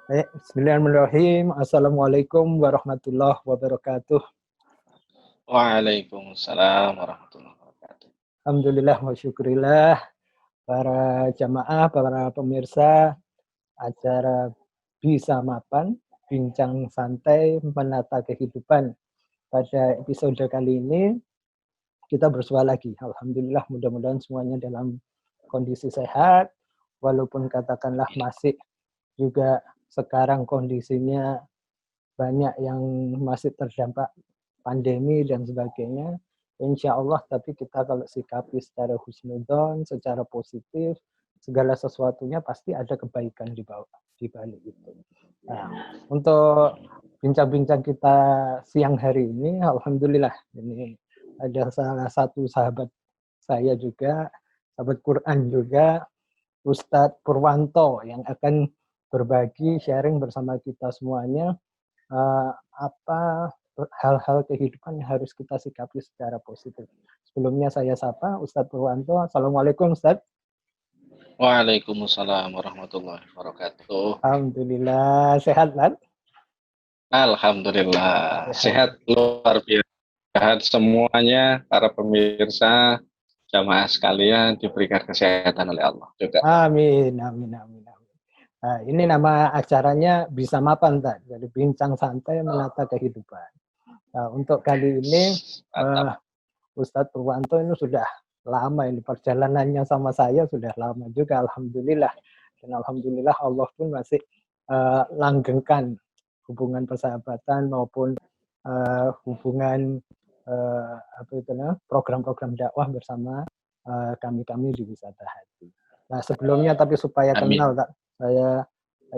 Bismillahirrahmanirrahim. Assalamualaikum warahmatullahi wabarakatuh. Waalaikumsalam warahmatullahi wabarakatuh. Alhamdulillah wa syukurillah para jamaah, para pemirsa acara Bisa Mapan, Bincang Santai Menata Kehidupan. Pada episode kali ini kita bersua lagi. Alhamdulillah, mudah-mudahan semuanya dalam kondisi sehat, walaupun katakanlah masih juga sekarang kondisinya banyak yang masih terdampak pandemi dan sebagainya. Insya Allah, tapi kita kalau sikapi secara husnudzon, secara positif, segala sesuatunya pasti ada kebaikan di balik itu. Nah, untuk bincang-bincang kita siang hari ini, alhamdulillah ini ada salah satu sahabat saya juga, sahabat Quran juga, Ustadz Purwanto yang akan berbagi sharing bersama kita semuanya apa hal-hal kehidupan yang harus kita sikapi secara positif. Sebelumnya saya sapa Ustadz Purwanto. Assalamualaikum Ustadz. Waalaikumsalam warahmatullahi wabarakatuh. Alhamdulillah sehat kan? Alhamdulillah sehat luar biasa. Sehat semuanya para pemirsa jamaah sekalian diberikan kesehatan oleh Allah juga. Amin, amin, amin, amin. Nah, ini nama acaranya Bisa Mapan, tak? Jadi bincang santai menata kehidupan. Nah, untuk kali ini Ustadz Purwanto ini sudah lama ini perjalanannya sama saya sudah lama juga, alhamdulillah. Dan alhamdulillah Allah pun masih langgengkan hubungan persahabatan maupun hubungan program-program dakwah bersama kami di Wisata Hati. Nah, sebelumnya tapi supaya kenal, tak, saya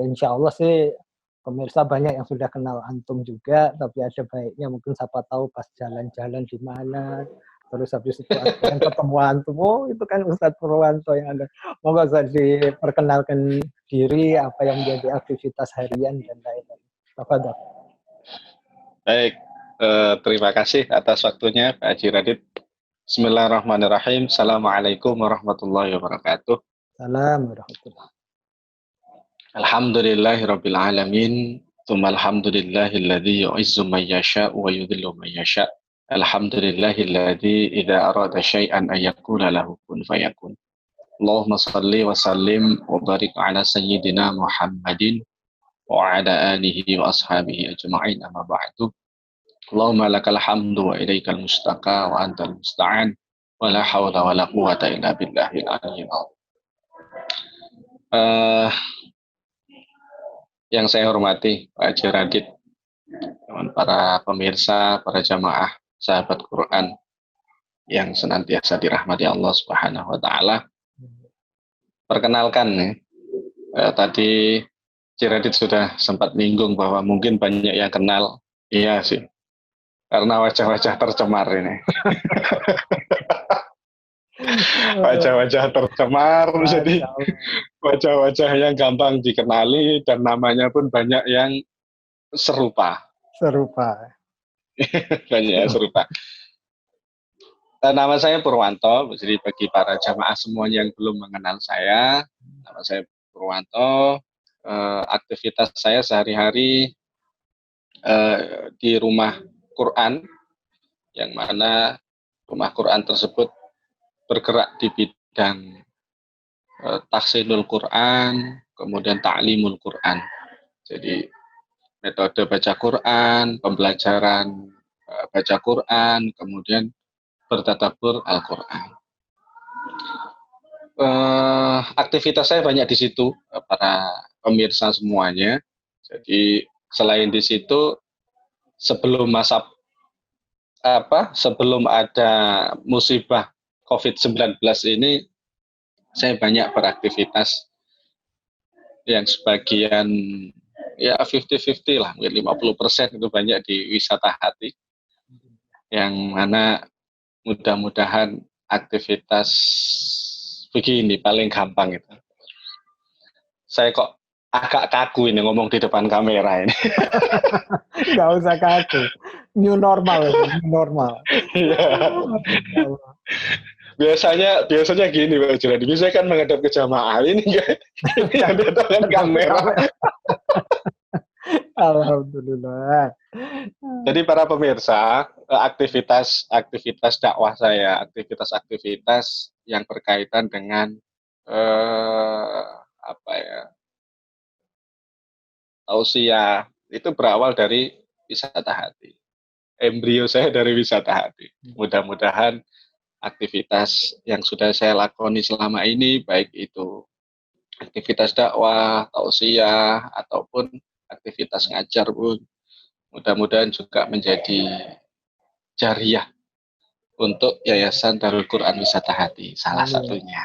insya Allah sih pemirsa banyak yang sudah kenal antum juga, tapi ada baiknya mungkin siapa tahu pas jalan-jalan di mana, terus habis itu ada yang ketemu antum, oh itu kan Ustadz Purwanto yang ada. Moga saya diperkenalkan diri, apa yang menjadi aktivitas harian dan lain-lain. Tafadhol. Baik, terima kasih atas waktunya Pak Haji Radit. Bismillahirrahmanirrahim. Assalamualaikum warahmatullahi wabarakatuh. Salam warahmatullahi. Alhamdulillahirabbil alamin. Tsumma alhamdulillahilladzi yu'izzu man yasha'u wa yudhillu man yasha'. Alhamdulillahilladzi idza arada syai'an ay yaqula lahu kun fayakun. Allahumma shalli wa sallim wa barik ala sayyidina Muhammadin wa ala alihi wa ashabihi ajma'in, amma ba'du. Allahumma lakal hamdu wa ilaikal mustaqa wa antal musta'an wa la hawla wa la quwwata illa billahil aliyyil azim. Yang saya hormati Pak Haji Radit, para pemirsa, para jamaah sahabat Quran yang senantiasa dirahmati Allah Subhanahu wa taala. Perkenalkan tadi Haji Radit sudah sempat menyinggung bahwa mungkin banyak yang kenal. Iya sih, karena wajah-wajah tercemar ini. Wajah-wajah tercemar, jadi wajah-wajah yang gampang dikenali dan namanya pun banyak yang serupa. Banyak yang serupa. Nama saya Purwanto, jadi bagi para jamaah semuanya yang belum mengenal saya, nama saya Purwanto. Aktivitas saya sehari-hari di rumah Quran, yang mana rumah Quran tersebut bergerak di bidang tahsinul Quran, kemudian ta'limul Quran. Jadi metode baca Quran, pembelajaran baca Quran, kemudian bertadabbur Al-Quran. Aktivitas saya banyak di situ, para pemirsa semuanya. Jadi selain di situ, sebelum ada musibah COVID-19 ini, saya banyak beraktivitas yang sebagian ya 50-50 lah, mungkin 50% itu banyak di Wisata Hati, yang mana mudah-mudahan aktivitas begini paling gampang itu. Saya kok agak kaku ini ngomong di depan kamera ini. Nggak usah kaku, new normal. Ya. Biasanya gini Pak Haji, biasanya kan menghadap ke jamaah, ini yang datang kamera. Alhamdulillah. Jadi para pemirsa, aktivitas dakwah saya, aktivitas yang berkaitan dengan apa ya, tausiah itu berawal dari wisata hati. Embrio saya dari wisata hati. Mudah-mudahan aktivitas yang sudah saya lakoni selama ini, baik itu aktivitas dakwah, tausiah, ataupun aktivitas ngajar pun, mudah-mudahan juga menjadi jariah untuk Yayasan Darul Quran Wisata Hati, salah Amin. satunya.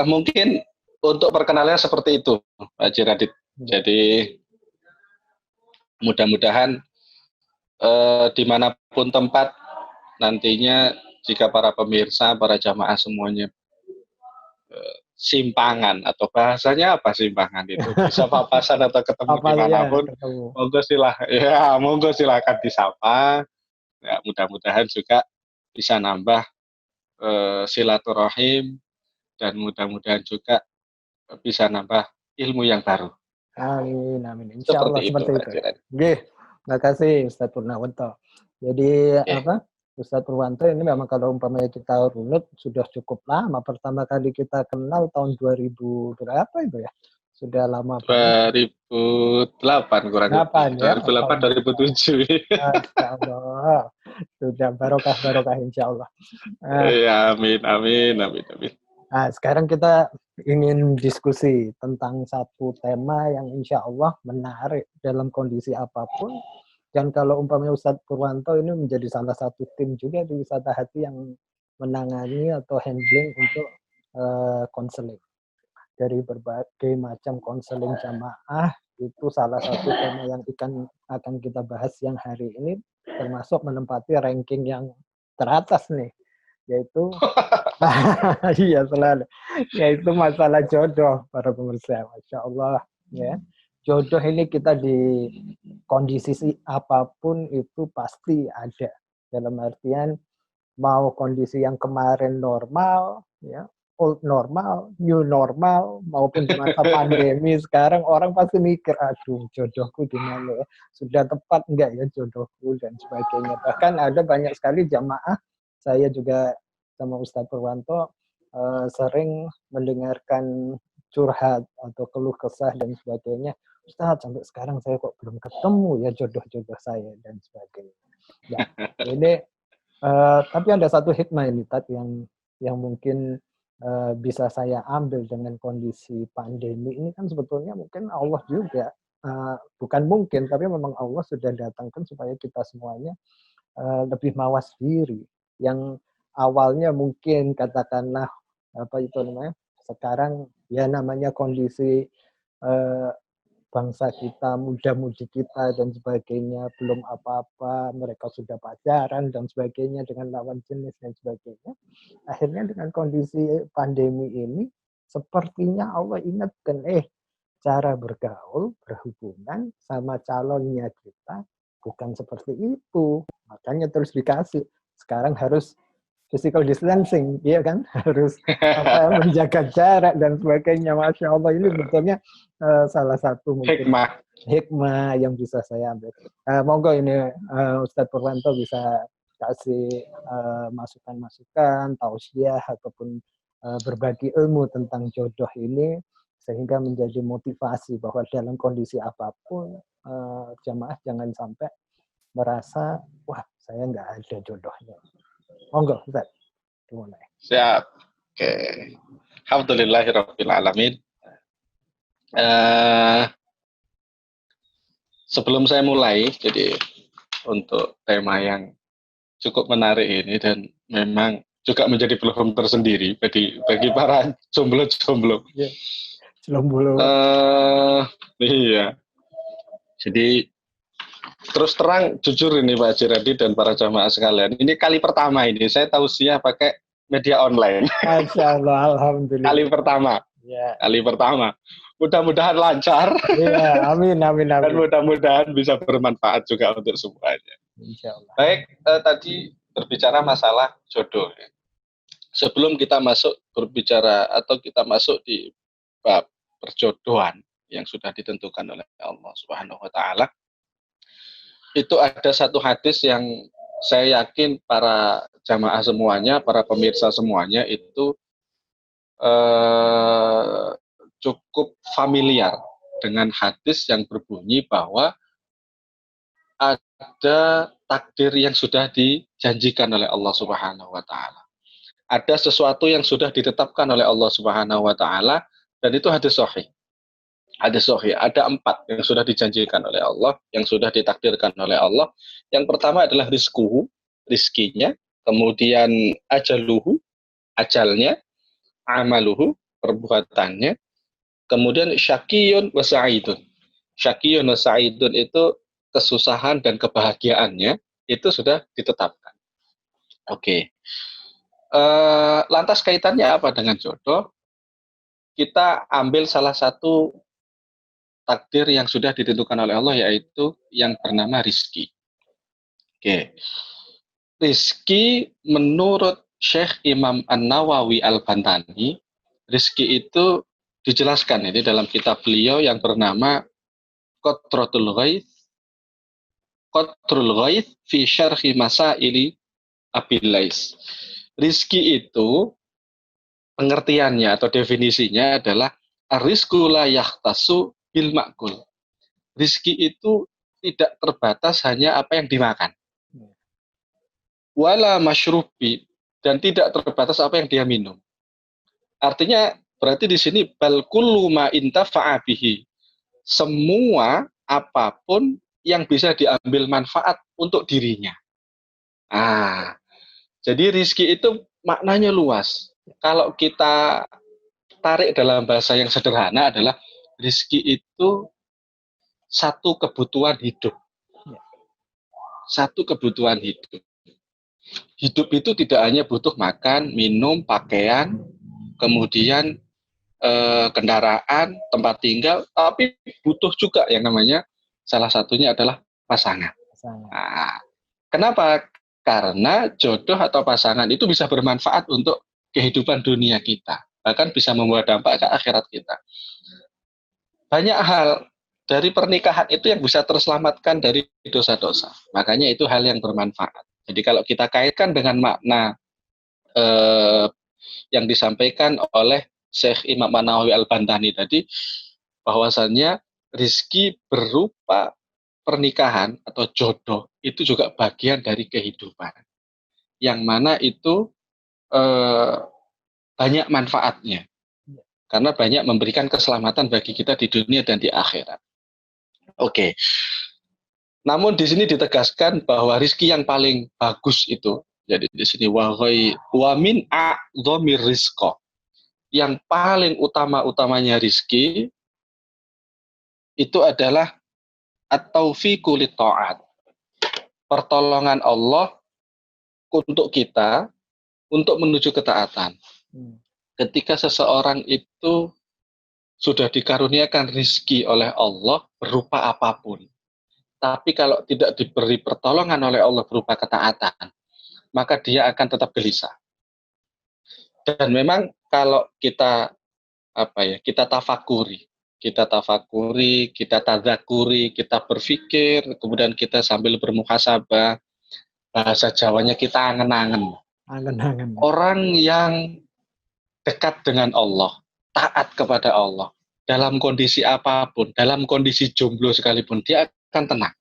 Mungkin untuk perkenalannya seperti itu, Pak Jiradit. Jadi mudah-mudahan dimanapun tempat nantinya, jika para pemirsa, para jamaah semuanya simpangan atau bahasanya apa simpangan itu bisa papasan atau ketemu dimanapun, monggo silahkan disapa. Ya, mudah-mudahan juga bisa nambah silaturahim, dan mudah-mudahan juga bisa nambah ilmu yang baru. Amin, amin. Insya Allah seperti itu. Oke, terima kasih Ustaz Purnawanto. Jadi Ustaz Purwanto ini memang kalau umpamanya kita runut sudah cukup lama. Pertama kali kita kenal tahun 2000 berapa itu ya? Sudah lama banget. 2008 kurang lebih. Ya? 2008 2007. Masya Allah. Sudah barokah insya Allah. Amin. Nah, sekarang kita ingin diskusi tentang satu tema yang insya Allah menarik dalam kondisi apapun. Dan kalau umpamanya Ustadz Purwanto ini menjadi salah satu tim juga di Wisata Hati yang menangani atau handling untuk konseling. Dari berbagai macam konseling jamaah, itu salah satu tema yang akan kita bahas siang hari ini, termasuk menempati ranking yang teratas nih, yaitu iya selalu, yaitu masalah jodoh para pemirsa. Masya Allah ya. Jodoh ini kita di kondisi apapun itu pasti ada. Dalam artian mau kondisi yang kemarin normal, ya, old normal, new normal, maupun di masa pandemi sekarang orang pasti mikir, aduh jodohku gimana ya, sudah tepat enggak ya jodohku dan sebagainya. Bahkan ada banyak sekali jamaah, saya juga sama Ustadz Purwanto sering mendengarkan curhat atau keluh kesah dan sebagainya. Ustadz, sampai sekarang saya kok belum ketemu ya jodoh-jodoh saya dan sebagainya. Ya, ini tapi ada satu hikmah ini Tat yang mungkin bisa saya ambil dengan kondisi pandemi ini, kan sebetulnya mungkin Allah juga bukan mungkin, tapi memang Allah sudah datangkan supaya kita semuanya lebih mawas diri. Yang awalnya mungkin katakanlah apa itu namanya, sekarang ya namanya kondisi bangsa kita, muda-mudi kita dan sebagainya belum apa-apa, mereka sudah pacaran dan sebagainya dengan lawan jenis dan sebagainya. Akhirnya dengan kondisi pandemi ini sepertinya Allah ingatkan, cara bergaul, berhubungan sama calonnya kita bukan seperti itu. Makanya terus dikasih, sekarang harus physical distancing, iya kan, harus menjaga jarak dan sebagainya. Masya Allah, ini betulnya salah satu mungkin hikmah yang bisa saya ambil. Monggo ini Ustadz Purwanto bisa kasih masukan-masukan, tausiah ataupun berbagi ilmu tentang jodoh ini sehingga menjadi motivasi bahwa dalam kondisi apapun jamaah jangan sampai merasa wah saya nggak ada jodohnya. Monggo, Ustaz. Gimana? Siap. Oke. Alhamdulillahirabbil alamin. Sebelum saya mulai, jadi untuk tema yang cukup menarik ini dan memang juga menjadi peluang tersendiri bagi para jomblo-jomblo. Yeah. Jomblo. Iya. Jadi terus terang jujur ini Pak Jiradi dan para jamaah sekalian, ini kali pertama ini saya tausiah pakai media online. Masya Allah, alhamdulillah. Kali pertama. Yeah. Kali pertama. Mudah-mudahan lancar. Iya, amin. Dan mudah-mudahan bisa bermanfaat juga untuk semuanya. Insya Allah. Baik, tadi berbicara masalah jodoh. Sebelum kita masuk berbicara atau kita masuk di bab perjodohan, yang sudah ditentukan oleh Allah Subhanahu wa taala. Itu ada satu hadis yang saya yakin para jamaah semuanya, para pemirsa semuanya itu cukup familiar dengan hadis yang berbunyi bahwa ada takdir yang sudah dijanjikan oleh Allah Subhanahu wa taala. Ada sesuatu yang sudah ditetapkan oleh Allah Subhanahu wa taala dan itu hadis sahih. Hadis sahih ada 4 yang sudah dijanjikan oleh Allah, yang sudah ditakdirkan oleh Allah. Yang pertama adalah rizquhu, rizkinya, kemudian ajaluhu, ajalnya, amaluhu, perbuatannya, kemudian syakiyun wa sa'idun. Syakiyun wa sa'idun itu kesusahan dan kebahagiaannya itu sudah ditetapkan. Oke. Lantas kaitannya apa dengan jodoh? Kita ambil salah satu takdir yang sudah ditentukan oleh Allah, yaitu yang bernama rizki. Oke. Rizki menurut Syekh Imam An-Nawawi Al-Bantani, rizki itu dijelaskan ini dalam kitab beliau yang bernama Qatratul Ghaith fi Syarhi Masaili Abil Lais. Rizki itu pengertiannya atau definisinya adalah ar-rizqu la yahtasu bil ma'kul. Rizki itu tidak terbatas hanya apa yang dimakan. Wala masyrubi, dan tidak terbatas apa yang dia minum. Artinya berarti di sini bal kullu ma intafa'a bihi. Semua apapun yang bisa diambil manfaat untuk dirinya. Jadi rizki itu maknanya luas. Kalau kita tarik dalam bahasa yang sederhana adalah rizki itu satu kebutuhan hidup. Satu kebutuhan hidup. Hidup itu tidak hanya butuh makan, minum, pakaian, kemudian kendaraan, tempat tinggal, tapi butuh juga yang namanya salah satunya adalah pasangan. Nah, kenapa? Karena jodoh atau pasangan itu bisa bermanfaat untuk kehidupan dunia kita, bahkan bisa membawa dampak ke akhirat kita. Banyak hal dari pernikahan itu yang bisa terselamatkan dari dosa-dosa. Makanya itu hal yang bermanfaat. Jadi kalau kita kaitkan dengan makna yang disampaikan oleh Syekh Imam An-Nawawi Al-Bantani tadi, bahwasannya rizki berupa pernikahan atau jodoh itu juga bagian dari kehidupan. Yang mana itu banyak manfaatnya. Karena banyak memberikan keselamatan bagi kita di dunia dan di akhirat. Oke. Namun di sini ditegaskan bahwa rizki yang paling bagus itu, jadi di sini wa min a'dhamir rizqa. Yang paling utama-utamanya rizki itu adalah at-taufiqu lit-ta'at. Pertolongan Allah untuk kita untuk menuju ketaatan. Ketika seseorang itu sudah dikaruniakan rizki oleh Allah berupa apapun, tapi kalau tidak diberi pertolongan oleh Allah berupa ketaatan, maka dia akan tetap gelisah. Dan memang kalau kita kita tafakuri, kita tadzakuri, kita berpikir, kemudian kita sambil bermuhasabah, bahasa Jawanya kita angen-angen. Angen-angen. Orang yang dekat dengan Allah, taat kepada Allah, dalam kondisi apapun, dalam kondisi jomblo sekalipun, dia akan tenang.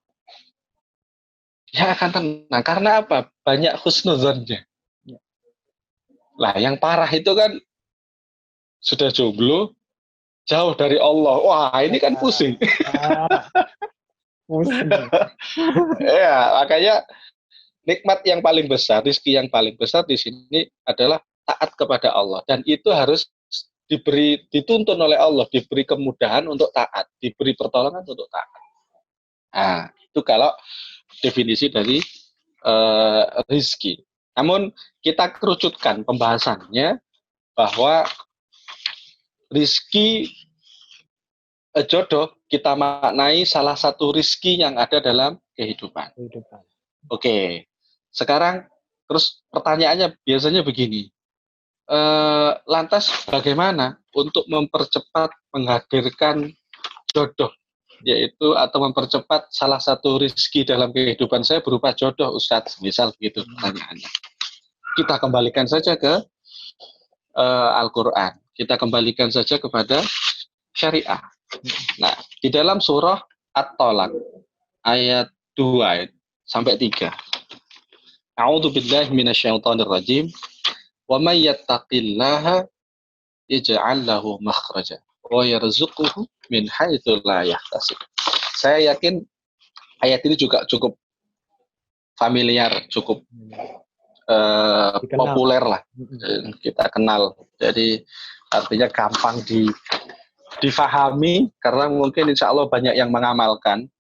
Dia akan tenang. Karena apa? Banyak husnudzonnya. Lah, yang parah itu kan sudah jomblo, jauh dari Allah. Wah, ini kan pusing. Pusing. Ya, makanya nikmat yang paling besar, rezeki yang paling besar di sini adalah taat kepada Allah, dan itu harus dituntun oleh Allah, diberi kemudahan untuk taat, diberi pertolongan untuk taat. Nah, itu kalau definisi dari rezeki. Namun kita kerucutkan pembahasannya bahwa rezeki jodoh kita maknai salah satu rezeki yang ada dalam kehidupan. Oke, sekarang terus pertanyaannya biasanya begini, lantas bagaimana untuk mempercepat menghadirkan jodoh, yaitu atau mempercepat salah satu rezeki dalam kehidupan saya berupa jodoh, Ustadz, misal begitu pertanyaannya. Kita kembalikan saja ke Al-Quran. Kita kembalikan saja kepada syariah. Nah, di dalam surah At-Tolak ayat 2 sampai 3. A'udzu billahi minasyaitonir rajim. Wa may yattaqillaha yaj'al lahu makhraja wa yarzuquhu min haitsu la yahtasib. Saya yakin ayat ini juga cukup familiar, cukup populer lah, kita kenal. Jadi artinya gampang difahami karena mungkin insya Allah banyak yang mengamalkan.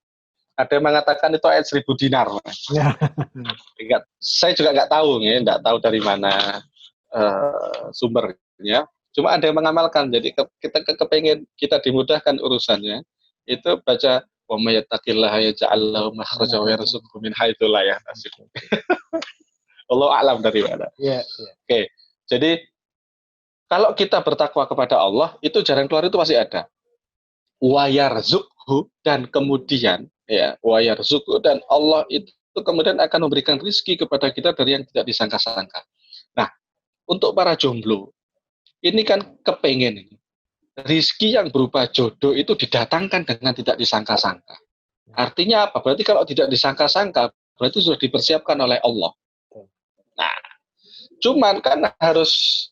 Ada yang mengatakan itu ayat 1000 dinar. Ya. Saya juga nggak tahu, nggak tahu dari mana sumbernya. Cuma ada yang mengamalkan. Jadi kita kepengen kita dimudahkan urusannya, itu baca wa may yattaqillaha yaj'al lahu makhraja wa yarzuqhu min haitsu la yahtasib. Allah a'lam dari mana. Oke. Jadi kalau kita bertakwa kepada Allah, itu jalan keluar itu pasti ada. Wa yarzuqhu, dan kemudian wa yarzuqhu, dan Allah itu kemudian akan memberikan rezeki kepada kita dari yang tidak disangka-sangka. Nah, untuk para jomblo, ini kan kepengen rezeki yang berupa jodoh itu didatangkan dengan tidak disangka-sangka. Artinya apa? Berarti kalau tidak disangka-sangka, berarti sudah dipersiapkan oleh Allah. Nah, cuman kan harus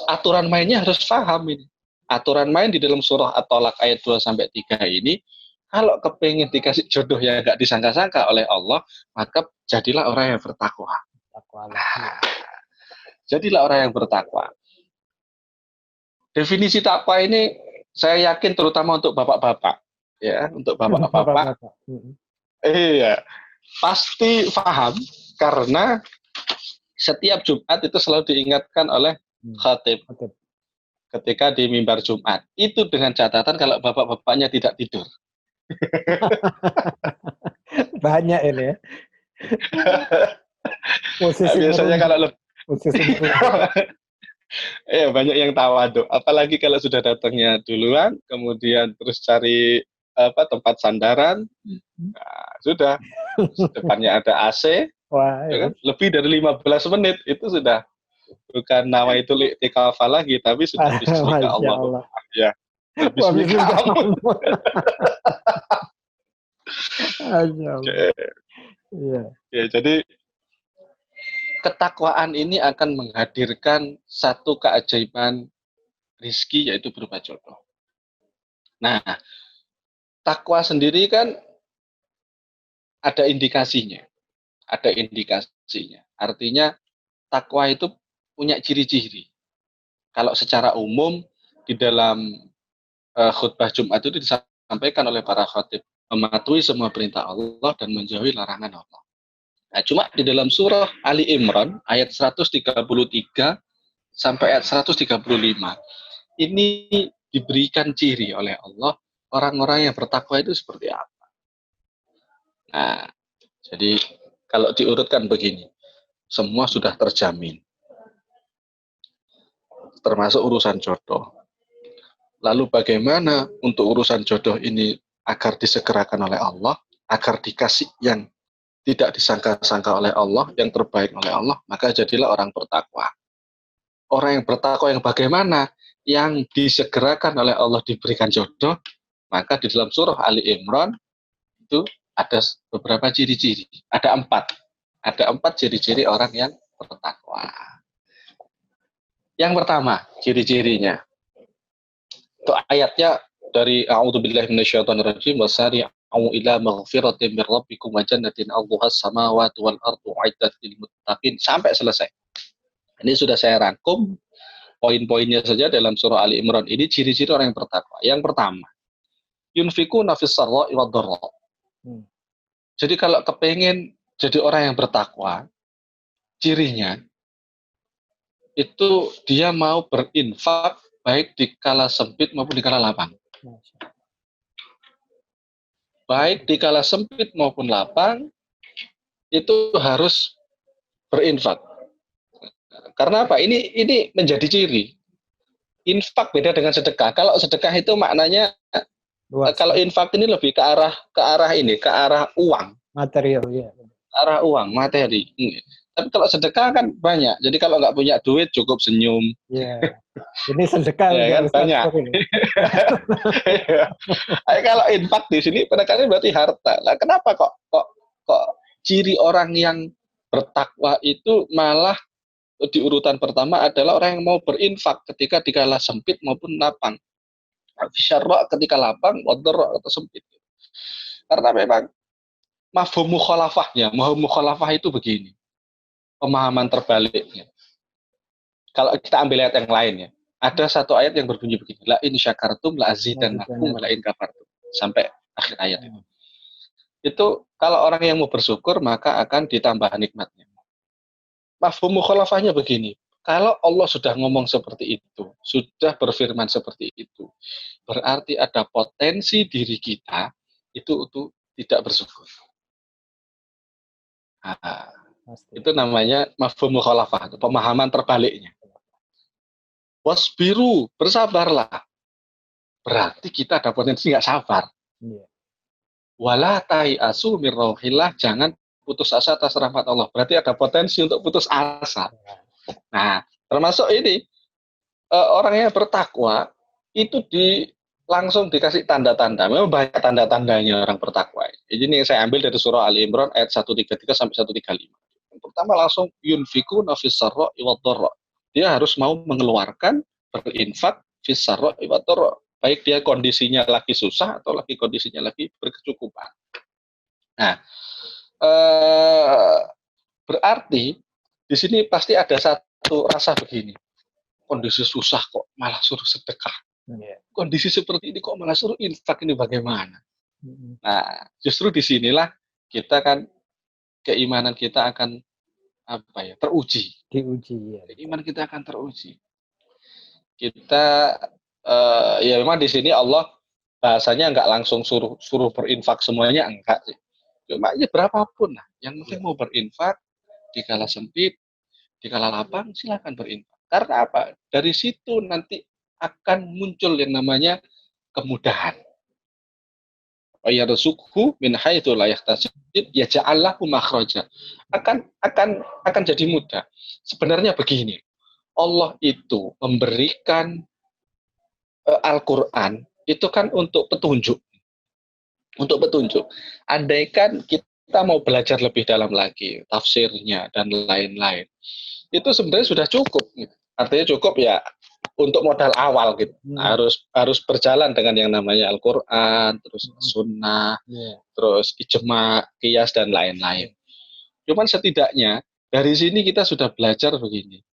aturan mainnya harus paham ini. Aturan main di dalam surah At-Tolak ayat 2 sampai 3 ini, kalau kepengen dikasih jodoh yang enggak disangka-sangka oleh Allah, maka jadilah orang yang bertakwa. Jadilah orang yang bertakwa. Definisi takwa ini saya yakin terutama untuk bapak-bapak, ya, untuk bapak-bapak. Iya, pasti paham karena setiap Jumat itu selalu diingatkan oleh khatib ketika di mimbar Jumat. Itu dengan catatan kalau bapak-bapaknya tidak tidur. Banyak ini ya. Biasanya kalau banyak yang tawaduk. Apalagi kalau sudah datangnya duluan, kemudian terus cari tempat sandaran, nah, sudah depannya ada AC. Wah, ya kan? Lebih dari 15 menit itu sudah bukan nawaitul i'tikaf lagi, tapi sudah bismika Allah. Ya. Bismika Allah. Ya, jadi ketakwaan ini akan menghadirkan satu keajaiban rizki, yaitu berupa jodoh. Nah, takwa sendiri kan ada indikasinya. Ada indikasinya. Artinya takwa itu punya ciri-ciri. Kalau secara umum di dalam khutbah Jumat itu disampaikan oleh para khatib, mematuhi semua perintah Allah dan menjauhi larangan Allah. Nah, cuma di dalam surah Ali Imran ayat 133 sampai ayat 135 ini diberikan ciri oleh Allah orang-orang yang bertakwa itu seperti apa. Nah, jadi kalau diurutkan begini, semua sudah terjamin, termasuk urusan jodoh. Lalu bagaimana untuk urusan jodoh ini agar disegerakan oleh Allah, agar dikasih yang tidak disangka-sangka oleh Allah, yang terbaik oleh Allah, maka jadilah orang bertakwa. Orang yang bertakwa yang bagaimana? Yang disegerakan oleh Allah diberikan jodoh, maka di dalam surah Ali Imran itu ada beberapa ciri-ciri. Ada 4. Ada 4 ciri-ciri orang yang bertakwa. Yang pertama, ciri-cirinya. Itu ayatnya dari A'udzubillahi minasyaitonirrajim, wasari'u ila maghfiratin mir rabbikum wa jannatin 'arduhas samawati wal ardu 'iddat lil muttaqin, sampai selesai. Ini sudah saya rangkum poin-poinnya saja dalam surah Ali Imran. Ini ciri-ciri orang yang bertakwa. Yang pertama, yunfikuna fis sarra'i wad dharra. Jadi kalau kepengen jadi orang yang bertakwa, cirinya itu dia mau berinfak baik di kala sempit maupun di kala lapang. Baik di kala sempit maupun lapang, itu harus berinfak. Karena apa? Ini menjadi ciri. Infak beda dengan sedekah. Kalau sedekah itu maknanya Luas. Kalau infak ini lebih ke arah uang, Material ya. arah uang, materi. Tapi kalau sedekah kan banyak. Jadi kalau nggak punya duit cukup senyum. Ya. Ini sedekah Ya untuk kan Ustaz banyak. ini. Kalau infak di sini penekanan berarti harta. Nah, kenapa kok ciri orang yang bertakwa itu malah di urutan pertama adalah orang yang mau berinfak ketika dikala sempit maupun lapang. Fisyarra ketika lapang, wadharra atau sempit. Karena memang mafhum mukhalafah itu begini. Pemahaman terbaliknya. Kalau kita ambil ayat yang lain ya, ada satu ayat yang berbunyi begini, la in syakartum la azidannakum wa la in kafartum, sampai akhir ayat itu. Itu kalau orang yang mau bersyukur maka akan ditambah nikmatnya. Mafhum mukhalafahnya begini, kalau Allah sudah ngomong seperti itu, sudah berfirman seperti itu, berarti ada potensi diri kita itu untuk tidak bersyukur. Nah, itu namanya mafhum mukhalafah, pemahaman terbaliknya. Wasbiru, bersabarlah. Berarti kita ada potensi nggak sabar. Wala tai'asu mir rauhillah, jangan putus asa atas rahmat Allah. Berarti ada potensi untuk putus asa. Nah, termasuk ini orang yang bertakwa itu langsung dikasih tanda-tanda. Memang banyak tanda-tandanya orang bertakwa. Ini yang saya ambil dari surah Ali Imran ayat 133 sampai 135. Yang pertama langsung yunfiku nafis sarra iwad dharra. Dia harus mau mengeluarkan, berinfak fis sarra iwad dharra. Baik dia kondisinya lagi susah atau lagi kondisinya lagi berkecukupan. Nah, berarti di sini pasti ada satu rasa begini. Kondisi susah kok malah suruh sedekah. Kondisi seperti ini kok malah suruh infak, ini bagaimana? Nah, justru disinilah kita kan keimanan kita akan teruji. Diuji ya. Iman kita akan teruji. Kita ya memang di sini Allah bahasanya nggak langsung suruh berinfak semuanya, enggak sih. Cuma ya berapapun lah, yang penting mau berinfak di kala sempit, di kala lapang, silakan berinfak. Karena apa? Dari situ nanti akan muncul yang namanya kemudahan. Ayarzuqhu min haitsu la yahtasib yaj'al lahu makhraja. Akan jadi mudah. Sebenarnya begini. Allah itu memberikan Al-Qur'an itu kan untuk petunjuk. Untuk petunjuk. Andaikan kita mau belajar lebih dalam lagi tafsirnya dan lain-lain, itu sebenarnya sudah cukup. Artinya cukup ya untuk modal awal gitu. Harus berjalan dengan yang namanya Al-Qur'an, terus sunnah, terus ijma, qiyas dan lain-lain. Cuman setidaknya dari sini kita sudah belajar begini.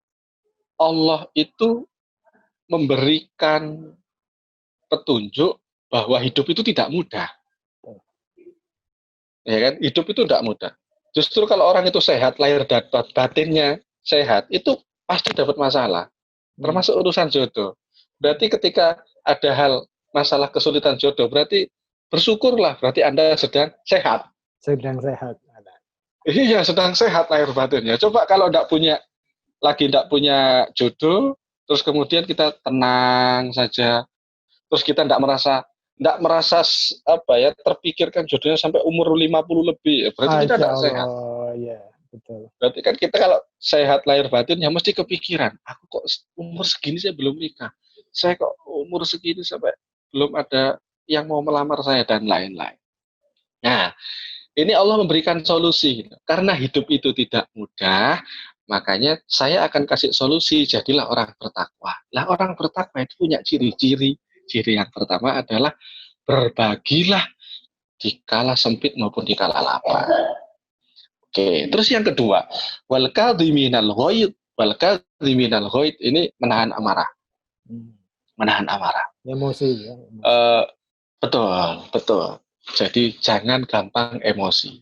Allah itu memberikan petunjuk bahwa hidup itu tidak mudah. Ya kan? Hidup itu tidak mudah. Justru kalau orang itu sehat, lahir dan batinnya sehat, itu pasti dapat masalah. Termasuk urusan jodoh. Berarti ketika ada hal masalah kesulitan jodoh, berarti bersyukurlah, berarti Anda sedang sehat. Sedang sehat. Iya, sedang sehat lahir batinnya. Coba kalau tidak punya jodoh, terus kemudian kita tenang saja, terus kita tidak merasa terpikirkan jodohnya sampai umur 50 lebih, berarti kita tidak sehat. Ya, betul. Berarti kan kita kalau sehat lahir batin ya mesti kepikiran, aku kok umur segini saya belum nikah, saya kok umur segini sampai belum ada yang mau melamar saya dan lain-lain. Nah, ini Allah memberikan solusi. Karena hidup itu tidak mudah, makanya saya akan kasih solusi, jadilah orang bertakwa. Lah orang bertakwa itu punya ciri-ciri. Ciri yang pertama adalah berbagilah di kala sempit maupun di kala lapang. Oke, terus yang kedua, wal kadhiminal ghaid ini menahan amarah. Menahan amarah. Emosi ya. Betul. Jadi jangan gampang emosi.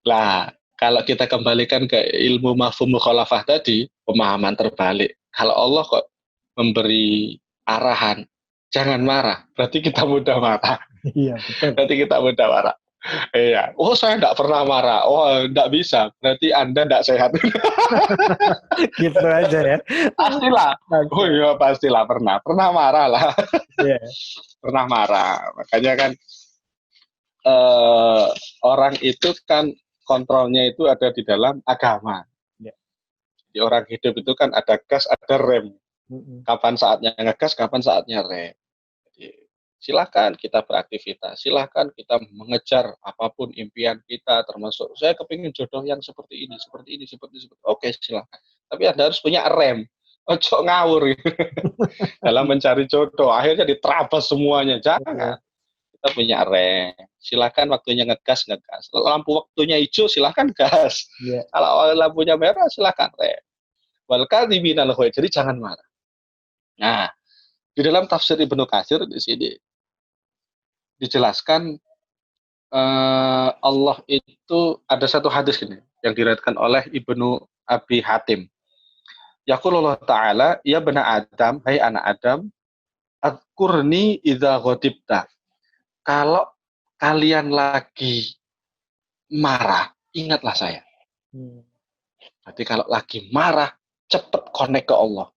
Lah, kalau kita kembalikan ke ilmu mafhum mukhalafah tadi, pemahaman terbalik. Kalau Allah kok memberi arahan, jangan marah, berarti kita mudah marah. Iya, betul. Berarti kita mudah marah. Iya. Oh, saya enggak pernah marah. Oh, enggak bisa. Berarti Anda enggak sehat. Gitu aja ya. Pastilah. Oh Oke. iya, pastilah pernah. Pernah marah lah. Iya. Pernah marah. Makanya kan eh, orang itu kan kontrolnya itu ada di dalam agama. Iya. Di orang hidup itu kan ada gas, ada rem. Mhm. Kapan saatnya ngegas, kapan saatnya rem. Jadi, silahkan kita beraktivitas, silahkan kita mengejar apapun impian kita, termasuk saya kepingin jodoh yang seperti ini, seperti ini, seperti ini. Oke, silahkan. Tapi Anda harus punya rem. Ojo ngawur gitu. Dalam mencari jodoh. Akhirnya diterabas semuanya. Iya. Jangan. Kita punya rem. Silahkan waktunya ngegas, ngegas. Lampu waktunya hijau, silahkan gas. Iya. Kalau lampunya merah, silahkan rem. Wal kadhibina al Jadi jangan marah. Nah, di dalam tafsir Ibnu Katsir di sini dijelaskan Allah itu ada satu hadis ini yang diriwayatkan oleh Ibnu Abi Hatim. Yaqulullah Ta'ala, ya bena Adam, hai anak Adam, adkurni idza ghadibta. Kalau kalian lagi marah, ingatlah saya. Hmm. Berarti kalau lagi marah, cepat connect ke Allah.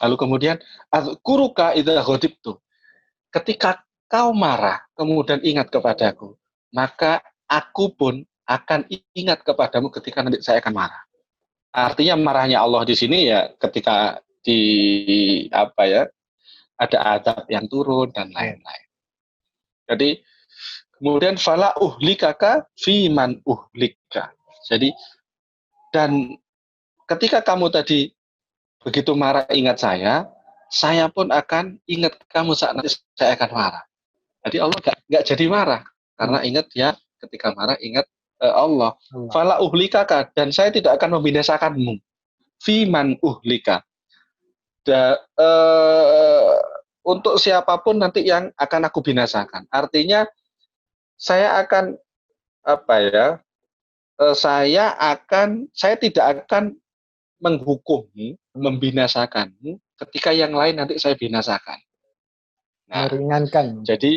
Lalu kemudian, adkuruka idza ghadibtu. Ketika kau marah, kemudian ingat kepadaku, maka aku pun akan ingat kepadamu ketika nanti saya akan marah. Artinya marahnya Allah di sini ya ketika di apa ya ada adab yang turun dan Iya. lain-lain. Jadi kemudian fala uhlikaka fiman uhlika. Jadi dan ketika kamu tadi begitu marah ingat saya pun akan ingat kamu saat nanti saya akan marah. Jadi Allah nggak jadi marah karena Hmm. ingat ya ketika marah ingat Allah. Allah. Fala uhlikaka dan saya tidak akan membinasakanmu. Fiman uhlika. Untuk siapapun nanti yang akan aku binasakan. Artinya saya akan apa ya? Saya tidak akan menghukummu, membinasakanmu ketika yang lain nanti saya binasakan. Nah, Meringankan mungkin. jadi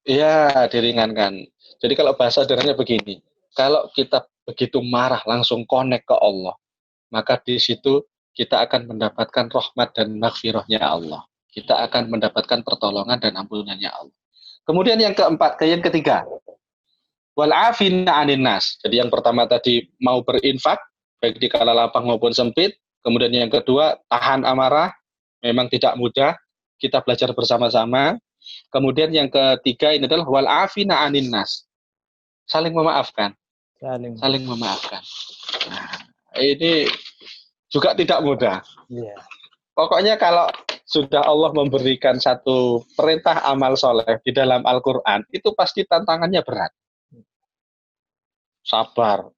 ya diringankan. Jadi kalau bahasa sederhananya begini, kalau kita begitu marah langsung connect ke Allah, maka di situ kita akan mendapatkan rahmat dan maghfirahnya Allah. Kita akan mendapatkan pertolongan dan ampunannya Allah. Kemudian yang keempat, yang ketiga, wal afina anin nas. Jadi yang pertama tadi mau berinfak, baik di kala lapang maupun sempit. Kemudian yang kedua, tahan amarah, memang tidak mudah. Kita belajar bersama-sama. Kemudian yang ketiga ini adalah wal afina anin nas. Saling memaafkan. Saling memaafkan. Nah, ini juga tidak mudah. Iya. Pokoknya kalau sudah Allah memberikan satu perintah amal soleh di dalam Al-Quran, itu pasti tantangannya berat. Sabar.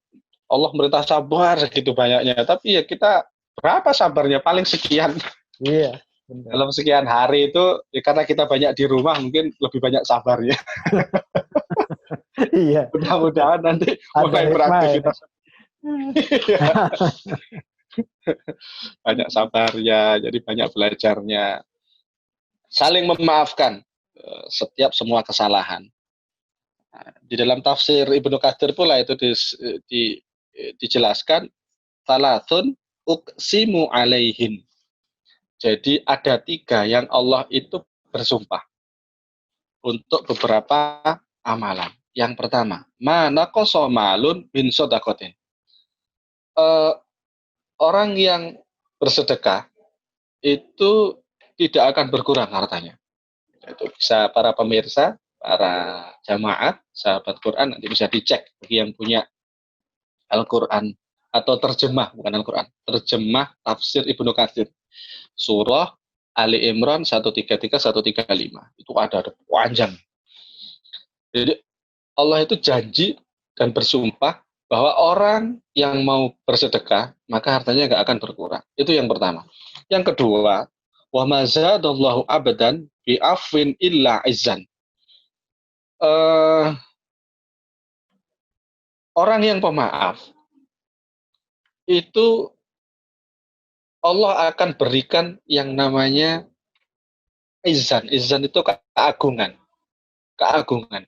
Allah merintah sabar segitu banyaknya. Tapi ya kita berapa sabarnya? Paling sekian. Iya. Benar. Dalam sekian hari itu, ya karena kita banyak di rumah, mungkin lebih banyak sabarnya. Iya. Mudah-mudahan nanti Ada mulai hikmah ya. beraktivitas. Banyak sabarnya, jadi banyak belajarnya. Saling memaafkan setiap semua kesalahan. Di dalam tafsir Ibnu Katsir pula itu dijelaskan salatun uqsimu alaihin. Jadi ada 3 yang Allah itu bersumpah untuk beberapa amalan. Yang pertama, mana kosomalun bin sodakotin. Orang yang bersedekah itu tidak akan berkurang hartanya. Itu bisa para pemirsa, para jamaah, sahabat Quran nanti bisa dicek bagi yang punya Al-Quran atau terjemah, bukan Al-Quran, terjemah tafsir Ibnu Katsir. Surah Ali Imran 133 135. Itu ada panjang. Jadi Allah itu janji dan bersumpah bahwa orang yang mau bersedekah maka hartanya nggak akan berkurang. Itu yang pertama. Yang kedua, wa mazadallahu abadan bi afwin illa izzan. Orang yang pemaaf itu Allah akan berikan yang namanya izan. Izan itu keagungan. Keagungan.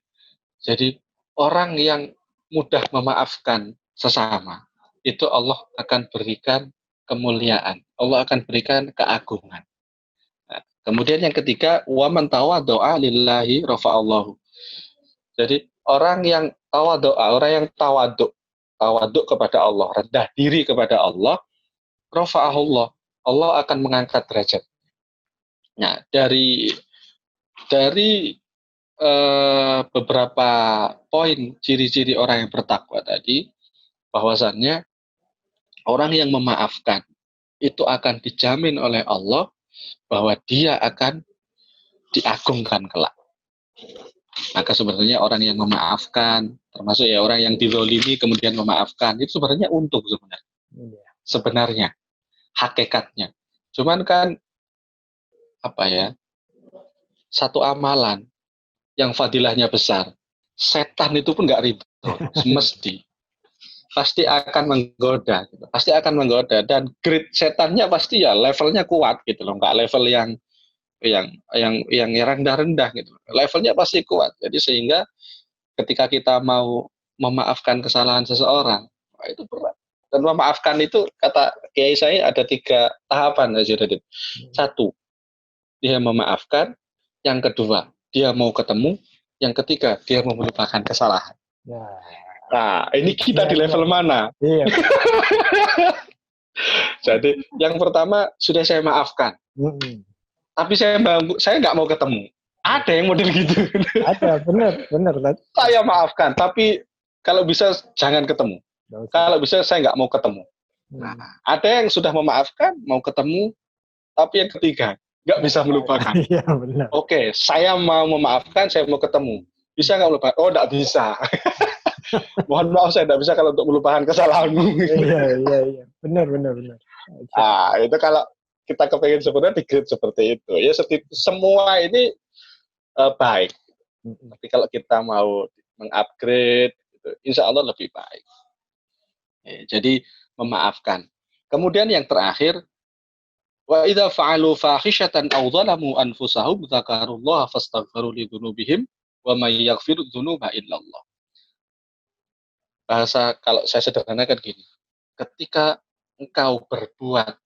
Jadi orang yang mudah memaafkan sesama, itu Allah akan berikan kemuliaan. Allah akan berikan keagungan. Nah, kemudian yang ketiga, wa man tawaddo'a lillahi rafa'allahu. Jadi orang yang tawaddo'a, orang yang tawaduk kepada Allah, rendah diri kepada Allah, rafa'ahullah. Allah akan mengangkat derajat. Nah, dari beberapa poin ciri-ciri orang yang bertakwa tadi, bahwasannya orang yang memaafkan itu akan dijamin oleh Allah bahwa dia akan diagungkan kelak. Maka sebenarnya orang yang memaafkan, termasuk ya orang yang dizolimi kemudian memaafkan, itu sebenarnya untung sebenarnya. Sebenarnya, hakikatnya. Cuman kan, satu amalan yang fadilahnya besar, setan itu pun nggak ridho, semesti. Pasti akan menggoda, gitu. Pasti akan menggoda, dan grade setannya pasti ya levelnya kuat gitu loh, nggak level yang rendah-rendah gitu. Levelnya pasti kuat. Jadi sehingga ketika kita mau memaafkan kesalahan seseorang, itu berat. Dan memaafkan itu kata kiai saya ada 3 tahapan aja, Radit. 1, dia memaafkan. Yang kedua, dia mau ketemu. Yang ketiga, dia mau melupakan kesalahan. Nah, ini kita di level mana? Iya. Jadi yang pertama sudah saya maafkan. Tapi saya nggak mau ketemu. Ada yang model gitu. Ada, benar. Saya maafkan, tapi kalau bisa jangan ketemu. Kalau bisa saya nggak mau ketemu. Nah, ada yang sudah memaafkan, mau ketemu, tapi yang ketiga nggak bisa melupakan. Iya, benar. Oke, saya mau memaafkan, saya mau ketemu. Bisa nggak melupakan? Oh, nggak bisa. Mohon maaf, saya nggak bisa kalau untuk melupakan kesalahanmu. Iya. Benar. Ah, itu kalau kita kepengen sebenarnya di-grade seperti itu. Ya, semua ini baik. Tapi kalau kita mau mengupgrade, gitu, insya Allah lebih baik. Jadi memaafkan. Kemudian yang terakhir, wa idza fa'alu fahishatan aw dhalamu anfusahum dzakarullaha fastaghfiru li dzunubihim wa may yaghfiru dzunuba illallah. Bahasa kalau saya sederhanakan gini, ketika engkau berbuat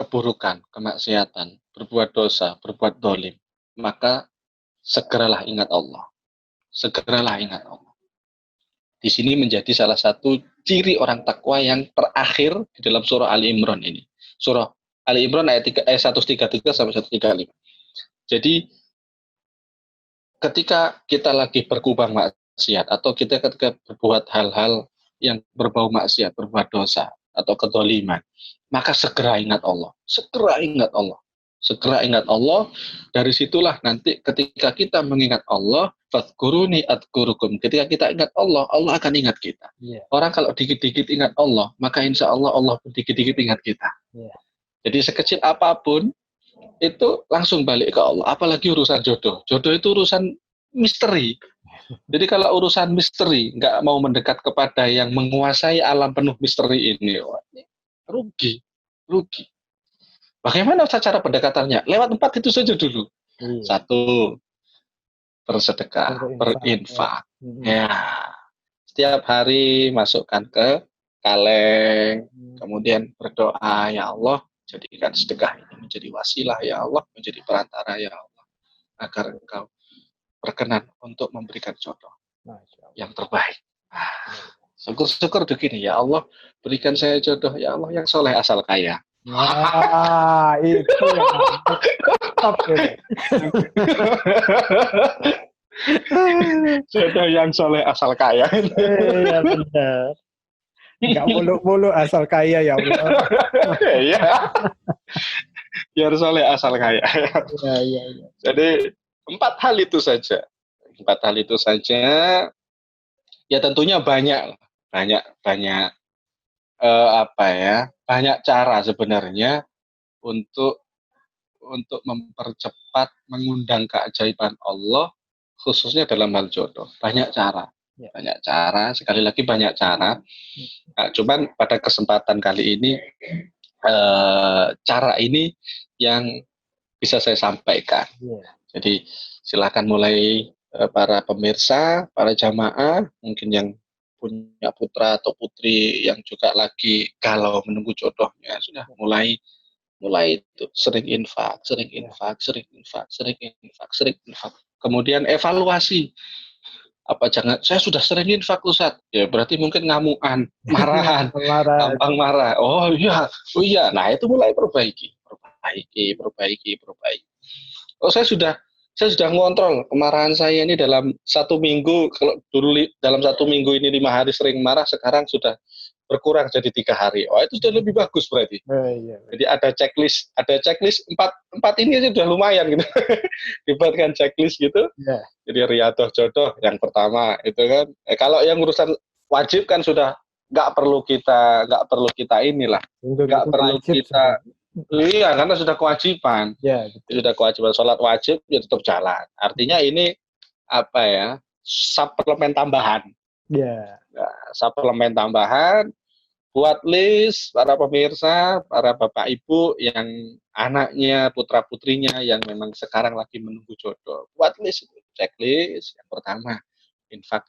keburukan, kemaksiatan, berbuat dosa, berbuat dolim, maka segeralah ingat Allah. Segeralah ingat Allah. Di sini menjadi salah satu ciri orang takwa yang terakhir di dalam surah Ali Imran ini. Surah Ali Imran ayat 133 sampai 135. Jadi ketika kita lagi berkubang maksiat atau kita ketika berbuat hal-hal yang berbau maksiat, berbuat dosa atau kedoliman, maka segera ingat Allah. Segera ingat Allah. Segera ingat Allah. Dari situlah nanti ketika kita mengingat Allah, fadhkuruni adhkurukum. Ketika kita ingat Allah, Allah akan ingat kita. Orang kalau dikit-dikit ingat Allah, maka insya Allah Allah pun dikit-dikit ingat kita. Jadi sekecil apapun, itu langsung balik ke Allah. Apalagi urusan jodoh. Jodoh itu urusan misteri. Jadi kalau urusan misteri, nggak mau mendekat kepada yang menguasai alam penuh misteri ini, rugi. Bagaimana cara pendekatannya? Lewat 4 itu saja dulu. 1, bersedekah, berinfak. Ya. Setiap hari masukkan ke kaleng, kemudian berdoa, ya Allah, jadikan sedekah ini menjadi wasilah, ya Allah, menjadi perantara, ya Allah, agar Engkau berkenan untuk memberikan jodoh yang terbaik. Syukur-syukur begini, ya Allah, berikan saya jodoh, ya Allah, yang soleh asal kaya. Nah, itu yang top gitu. Jodoh yang soleh asal kaya. Iya, benar. Nggak muluk-muluk asal kaya, ya Allah. Iya. Biar soleh asal kaya. Iya. Jadi 4 hal itu saja. 4 hal itu saja. Ya tentunya banyak banyak cara sebenarnya untuk mempercepat mengundang keajaiban Allah khususnya dalam hal jodoh. Banyak cara. Sekali lagi banyak cara. Nah, cuman pada kesempatan kali ini cara ini yang bisa saya sampaikan. Jadi silakan mulai para pemirsa, para jamaah, mungkin yang punya putra atau putri yang juga lagi galau menunggu jodohnya, sudah mulai itu sering infak, sering Ya. infak, sering infak, sering infak, sering infak. Kemudian evaluasi, apa jangan saya sudah sering infak Ustaz, ya berarti mungkin ngamuan, marahan, Marah. gampang marah. Oh iya, nah itu mulai perbaiki, perbaiki, perbaiki, perbaiki. Oh saya sudah ngontrol kemarahan saya ini dalam 1 minggu. Kalau dulu dalam 1 minggu ini 5 hari sering marah, sekarang sudah berkurang jadi 3 hari. Oh itu sudah lebih bagus berarti. Iya. Jadi ada checklist empat ini aja udah lumayan gitu. Dibuatkan checklist gitu. Ya. Jadi riadoh jodoh yang pertama itu kan. Kalau yang urusan wajib kan sudah nggak perlu kita inilah, Untuk nggak itu perlu wajib kita. sudah. Iya, karena sudah kewajiban. Ya, betul. Sudah kewajiban sholat wajib ya tetap jalan. Artinya ini apa ya? Suplemen tambahan. Ya. Nah, suplemen tambahan buat list para pemirsa, para bapak ibu yang anaknya, putra putrinya yang memang sekarang lagi menunggu jodoh. Buat list, checklist yang pertama infak.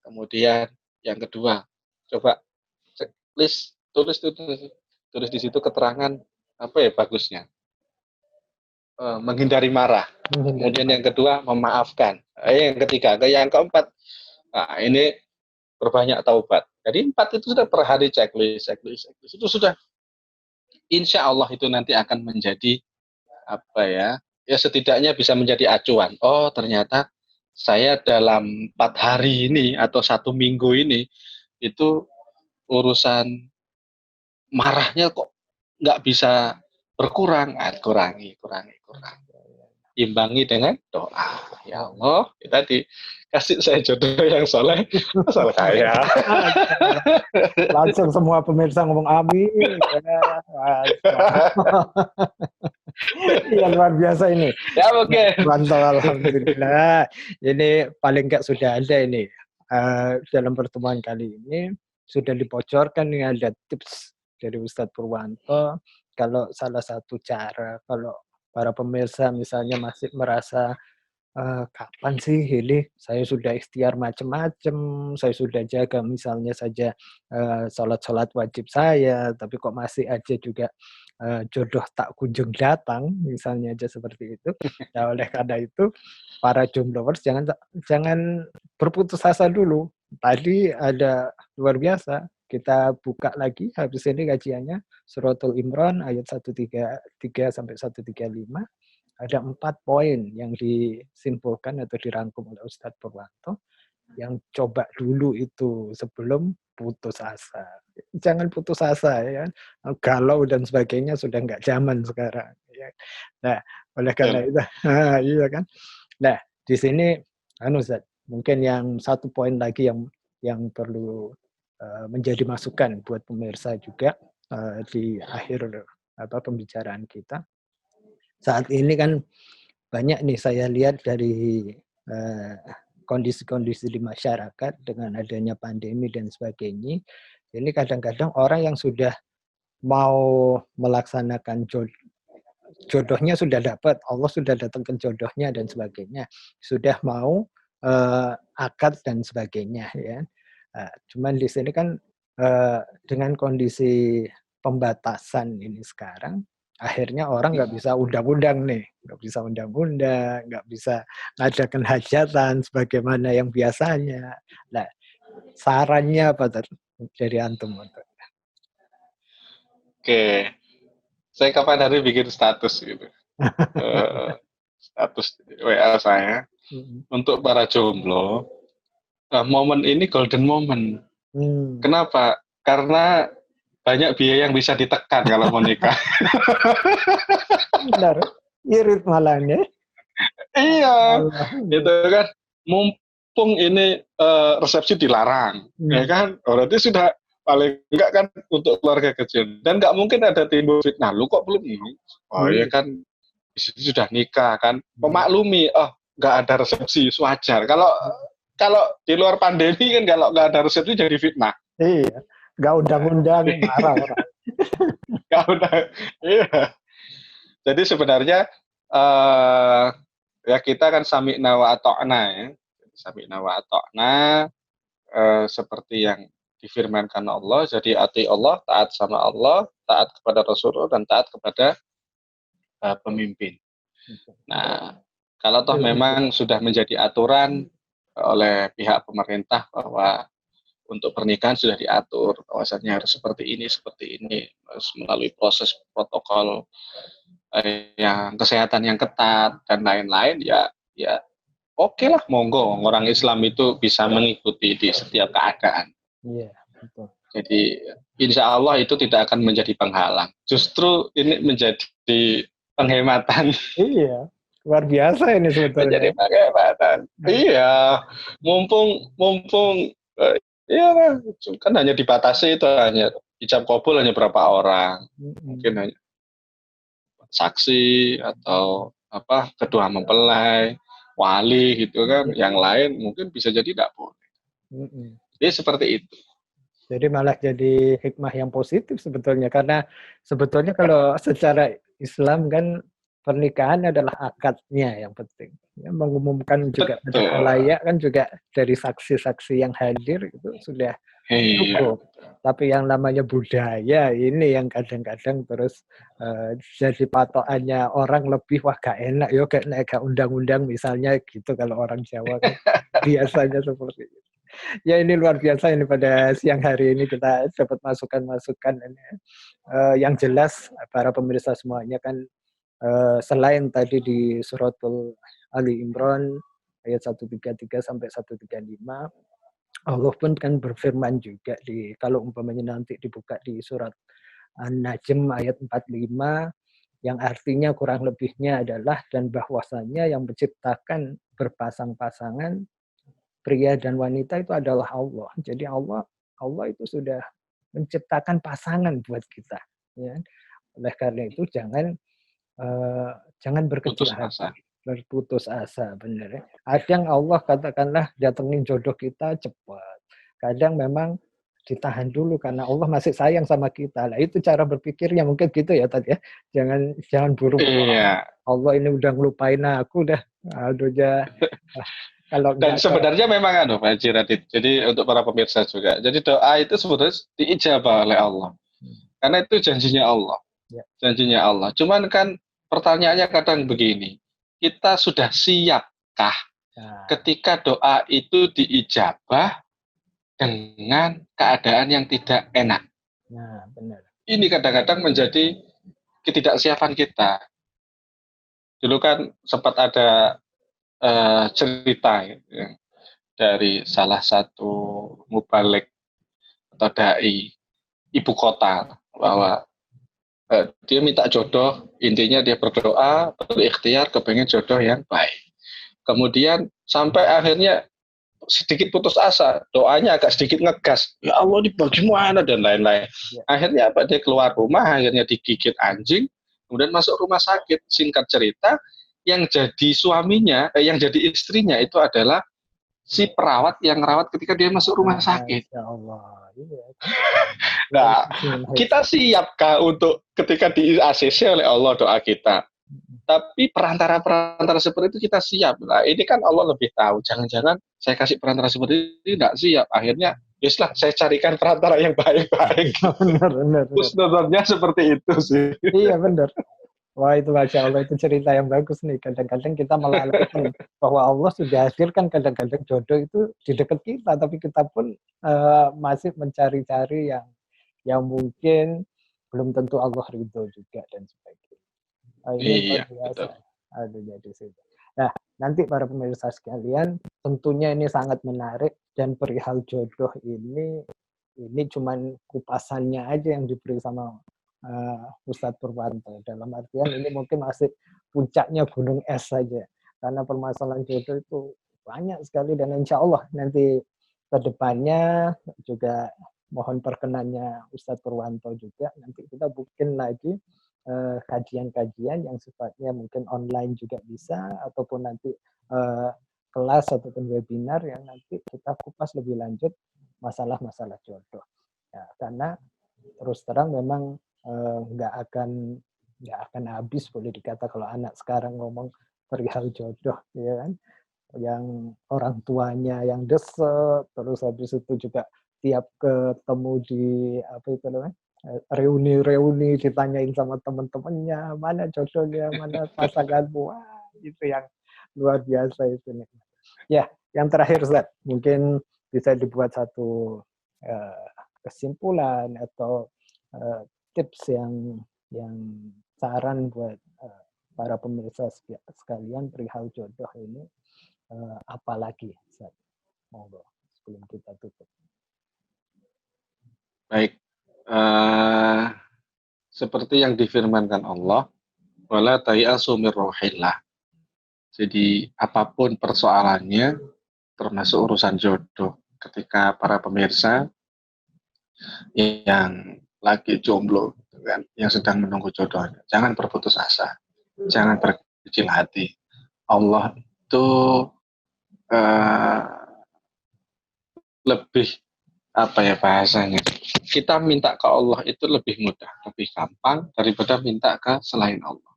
Kemudian yang kedua, coba checklist tulis di situ keterangan apa ya bagusnya. Menghindari marah. Kemudian yang kedua memaafkan. Yang ketiga, yang keempat, nah ini berbanyak taubat. Jadi 4 itu sudah per hari checklist itu sudah, insya Allah itu nanti akan menjadi apa ya? Ya setidaknya bisa menjadi acuan. Oh ternyata saya dalam 4 hari ini atau 1 minggu ini itu urusan marahnya kok nggak bisa berkurang. Kurangi. Imbangi dengan doa. Ya Allah, kita dikasih saya jodoh yang soleh, asal kaya. Langsung semua pemirsa ngomong amin. Iya luar biasa ini. Ya oke. Mantap, alhamdulillah. Ini paling nggak sudah ada ini dalam pertemuan kali ini sudah dibocorkan nih ada tips dari Ustadz Purwanto. Kalau salah satu cara kalau para pemirsa misalnya masih merasa kapan sih ini saya sudah ikhtiar macam-macam, saya sudah jaga misalnya saja sholat-sholat wajib saya, tapi kok masih aja juga jodoh tak kunjung datang, misalnya aja seperti itu. Nah, oleh karena itu para jombloers jangan berputus asa dulu. Tadi ada luar biasa. Kita buka lagi habis ini kajiannya Suratul Imran ayat 133 sampai 135. Ada 4 poin yang disimpulkan atau dirangkum oleh Ustadz Purwanto yang coba dulu itu sebelum putus asa. Jangan putus asa ya kan. Galau dan sebagainya sudah nggak zaman sekarang. Ya. Nah, oleh karena itu, iya kan. Nah, di sini Ustadz, mungkin yang 1 poin lagi yang perlu menjadi masukan buat pemirsa juga di akhir pembicaraan kita. Saat ini kan banyak nih saya lihat dari kondisi-kondisi di masyarakat dengan adanya pandemi dan sebagainya. Ini kadang-kadang orang yang sudah mau melaksanakan jodohnya sudah dapat, Allah sudah datangkan jodohnya dan sebagainya, sudah mau akad dan sebagainya ya. Cuman di sini kan dengan kondisi pembatasan ini sekarang, akhirnya orang nggak bisa undang-undang nih, nggak bisa undang-undang, nggak bisa ngadakan hajatan sebagaimana yang biasanya. Nah, sarannya apa dari antum? Oke, saya kapan hari bikin status gitu. Status WA saya untuk para jomblo. Momen ini golden moment. Kenapa? Karena banyak biaya yang bisa ditekan kalau mau nikah. Benar, irit malahnya. Iya, gitu kan. Mumpung ini resepsi dilarang, ya kan? Berarti sudah paling enggak kan untuk keluarga kecil. Dan nggak mungkin ada timbul fitnah. Lu kok belum ini? Oh ya kan, di situ sudah nikah kan. Memaklumi, oh nggak ada resepsi, wajar. Kalau di luar pandemi kan kalau nggak ada resepsi jadi fitnah. Iya, nggak undang-undang marah orang. Nggak undang, iya. Jadi sebenarnya ya kita kan sami'na wa ata'na ya. Sami'na wa ata'na seperti yang difirmankan Allah, jadi ati Allah, taat sama Allah, taat kepada Rasulullah dan taat kepada pemimpin. Nah, kalau toh memang sudah menjadi aturan oleh pihak pemerintah bahwa untuk pernikahan sudah diatur bahwasanya harus seperti ini, harus melalui proses protokol yang kesehatan yang ketat dan lain-lain, ya oke lah, monggo orang Islam itu bisa mengikuti di setiap keadaan. Iya, betul. Jadi insya Allah itu tidak akan menjadi penghalang. Justru ini menjadi penghematan. Iya, luar biasa ini Menjadi sebetulnya. penghematan. Iya, mumpung iya kan hanya dibatasi, itu hanya ijab kabul hanya berapa orang. Mungkin hanya saksi atau apa kedua mempelai, wali gitu kan. Yang lain mungkin bisa jadi tidak boleh. Jadi seperti itu. Jadi malah jadi hikmah yang positif sebetulnya, karena sebetulnya kalau secara Islam kan pernikahan adalah akadnya yang penting. Ya, mengumumkan juga pada Betul. khalayak kan juga dari saksi-saksi yang hadir itu sudah cukup. Tapi yang namanya budaya ini yang kadang-kadang terus jadi patokannya orang lebih, wah gak enak ya gak undang-undang misalnya gitu kalau orang Jawa kan biasanya seperti itu. Ya ini luar biasa ini pada siang hari ini kita dapat masukan-masukan yang jelas para pemirsa semuanya kan selain tadi di suratul Ali Imran ayat 133 sampai 135 Allah pun kan berfirman juga di kalau umpamanya nanti dibuka di surat An-Najm ayat 45 yang artinya kurang lebihnya adalah dan bahwasanya yang menciptakan berpasang-pasangan pria dan wanita itu adalah Allah. Jadi Allah itu sudah menciptakan pasangan buat kita. Ya. Oleh karena itu jangan berkecil hati, berputus asa, benar ya. Kadang Allah katakanlah datengin jodoh kita cepat. Kadang memang ditahan dulu karena Allah masih sayang sama kita. Lah itu cara berpikirnya mungkin gitu ya tadi ya. Jangan buru-buru. Iya. Allah ini udah ngelupain aku dah. Aduh ya. Kalau dan sebenarnya memang Pak Jiradit. Jadi untuk para pemirsa juga. Jadi doa itu sebetulnya diijabah oleh Allah. Karena itu janjinya Allah. Janjinya Allah. Cuman kan pertanyaannya kadang begini. Kita sudah siapkah ketika doa itu diijabah dengan keadaan yang tidak enak? Nah, benar. Ini kadang-kadang menjadi ketidaksiapan kita. Dulu kan sempat ada cerita ya, dari salah satu mubalik atau dai ibu kota bahwa dia minta jodoh, intinya dia berdoa, berikhtiar kepengen jodoh yang baik. Kemudian sampai akhirnya sedikit putus asa, doanya agak sedikit ngegas, ya Allah ini bagaimana dan lain-lain. Akhirnya apa, dia keluar rumah, akhirnya digigit anjing, kemudian masuk rumah sakit. Singkat cerita, yang jadi suaminya, yang jadi istrinya itu adalah si perawat yang rawat ketika dia masuk rumah sakit. Ya Allah. Iya. Nah, kita siapkah untuk ketika di ACC oleh Allah doa kita? Tapi perantara-perantara seperti itu kita siap. Nah, ini kan Allah lebih tahu. Jangan-jangan saya kasih perantara seperti ini tidak siap. Akhirnya, yeslah saya carikan perantara yang baik-baik. Benar. Husnuzonnya seperti itu sih. Iya benar. Wah itu Masya Allah, itu cerita yang bagus nih. Kadang-kadang kita melalaikan bahwa Allah sudah hadirkan kadang-kadang jodoh itu di dekat kita, tapi kita pun masih mencari-cari yang mungkin belum tentu Allah ridho juga dan sebagainya. Ini luar biasa. Aduh jadi sih. Nah nanti para pemirsa sekalian, tentunya ini sangat menarik dan perihal jodoh ini cuman kupasannya aja yang diberi sama Ustadz Purwanto. Dalam artian ini mungkin masih puncaknya gunung es saja. Karena permasalahan jodoh itu banyak sekali dan insya Allah nanti ke depannya juga mohon perkenannya Ustadz Purwanto juga nanti kita bikin lagi kajian-kajian yang sifatnya mungkin online juga bisa ataupun nanti kelas ataupun webinar yang nanti kita kupas lebih lanjut masalah-masalah jodoh. Ya, karena terus terang memang nggak akan habis boleh dikata kalau anak sekarang ngomong perihal jodoh, ya kan? Yang orang tuanya yang desek, terus habis itu juga tiap ketemu di apa itu namanya, reuni-reuni ditanyain sama teman-temannya, "Mana jodohnya, mana pasanganmu?" Wah, itu yang luar biasa itu nih. Ya, yang terakhir Ustaz, mungkin bisa dibuat satu, kesimpulan atau, tips yang saran buat, para pemirsa sekalian perihal jodoh ini, apalagi Ustaz? Monggo, sebelum kita tutup. Baik, eh, seperti yang difirmankan Allah, wala tayasu mir rauhillah. Jadi apapun persoalannya, termasuk urusan jodoh, ketika para pemirsa yang lagi jomblo, gitu kan, yang sedang menunggu jodohnya, jangan berputus asa, jangan berkecil hati. Allah itu eh, lebih apa ya bahasanya? Kita minta ke Allah itu lebih mudah, lebih gampang daripada minta ke selain Allah.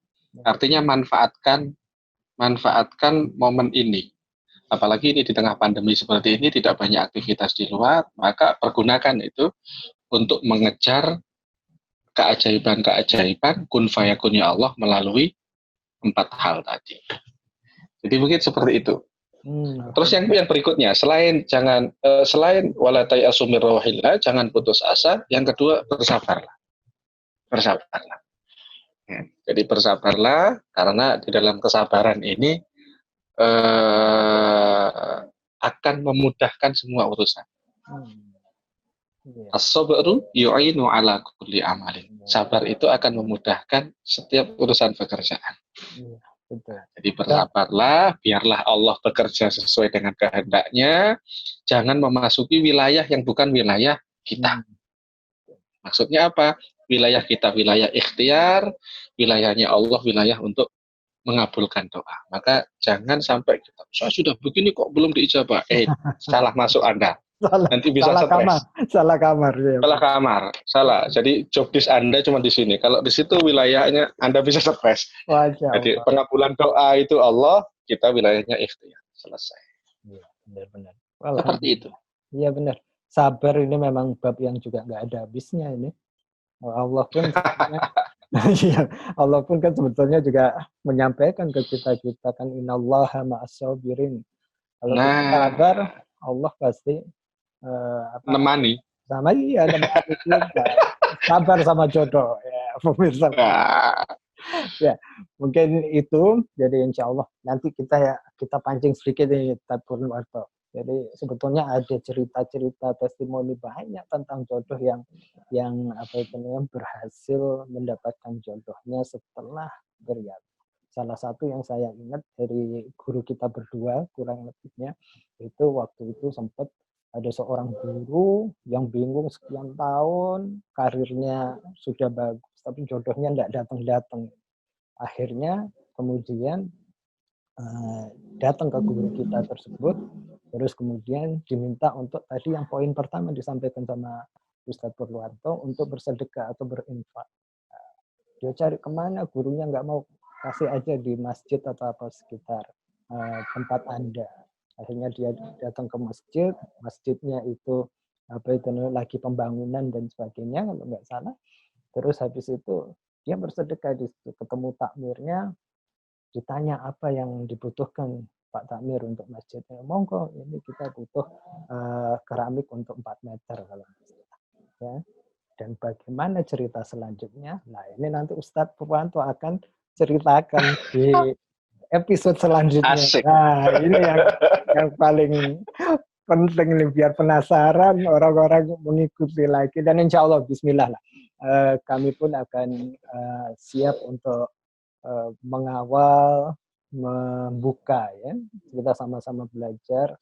Artinya manfaatkan momen ini. Apalagi ini di tengah pandemi seperti ini, tidak banyak aktivitas di luar, maka pergunakan itu untuk mengejar keajaiban-keajaiban kun fayakunnya Allah melalui 4 hal tadi. Jadi mungkin seperti itu. Terus yang berikutnya, selain wala tayasu mir rauhillah, jangan putus asa. Yang kedua, bersabarlah. Bersabarlah. Ya, jadi bersabarlah karena di dalam kesabaran ini akan memudahkan semua urusan. Iya. As-sabru yu'inu ala kulli amalin. Sabar itu akan memudahkan setiap urusan pekerjaan. Iya, betul. Jadi bersabarlah, biarlah Allah bekerja sesuai dengan kehendaknya. Jangan memasuki wilayah yang bukan wilayah kita. Maksudnya apa? Wilayah kita wilayah ikhtiar, wilayahnya Allah wilayah untuk mengabulkan doa. Maka jangan sampai kita, saya sudah begini kok belum diijabah. Salah masuk Anda. Nanti bisa salah kamar, stres. salah kamar. Ya. Salah kamar, salah. Jadi job desk Anda cuma di sini. Kalau di situ wilayahnya Anda bisa stres. Jadi pengabulan doa itu Allah, kita wilayahnya ikhtiar. Selesai. Iya, benar-benar. Seperti itu. Iya benar. Sabar ini memang bab yang juga nggak ada habisnya ini. Allah pun iya, Allah pun kan sebetulnya juga menyampaikan ke kita kan innallaha ma'as-sabirin. Kalau kita sabar, Allah pasti nemani. Sama iya, nemani kita. Sabar sama jodoh ya, pemirsa. Ya, mungkin itu. Jadi insya Allah nanti kita pancing sedikit nih Ustaz Purnowarto. Jadi sebetulnya ada cerita-cerita testimoni banyak tentang jodoh yang apa itu namanya berhasil mendapatkan jodohnya setelah beribadah. Salah satu yang saya ingat dari guru kita berdua kurang lebihnya itu waktu itu sempat ada seorang guru yang bingung sekian tahun karirnya sudah bagus tapi jodohnya tidak datang-datang. Akhirnya kemudian datang ke guru kita tersebut, terus kemudian diminta untuk tadi yang poin pertama disampaikan sama Ustadz Purwanto untuk bersedekah atau berinfak. Dia cari kemana, gurunya nggak mau, kasih aja di masjid atau apa sekitar tempat Anda. Akhirnya dia datang ke masjid, masjidnya itu apa itu lagi pembangunan dan sebagainya kalau nggak salah. Terus habis itu dia bersedekah di situ, ketemu takmirnya, ditanya apa yang dibutuhkan Pak Takmir untuk masjidnya. Monggo, ini kita butuh keramik untuk 4 meter kalau ya. Dan bagaimana cerita selanjutnya? Nah, ini nanti Ustadz Purwanto akan ceritakan di episode selanjutnya. Asik. Nah, ini yang paling penting nih, biar penasaran orang-orang mengikuti lagi. Dan insya Allah, bismillah lah. Kami pun akan siap untuk mengawal, membuka ya. Kita sama-sama belajar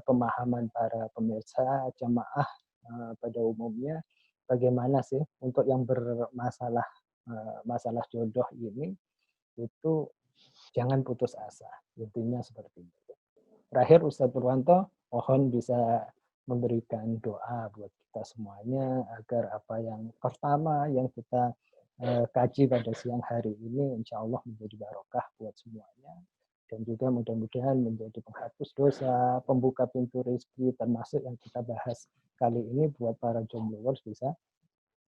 pemahaman para pemirsa, jamaah pada umumnya. Bagaimana sih untuk yang bermasalah masalah jodoh ini itu jangan putus asa. Intinya seperti itu. Terakhir Ustadz Purwanto, mohon bisa memberikan doa buat kita semuanya agar apa yang pertama yang kita kaji pada siang hari ini insya Allah menjadi barokah buat semuanya. dan juga mudah-mudahan menjadi penghapus dosa, pembuka pintu rezeki, termasuk yang kita bahas kali ini buat para jombloers bisa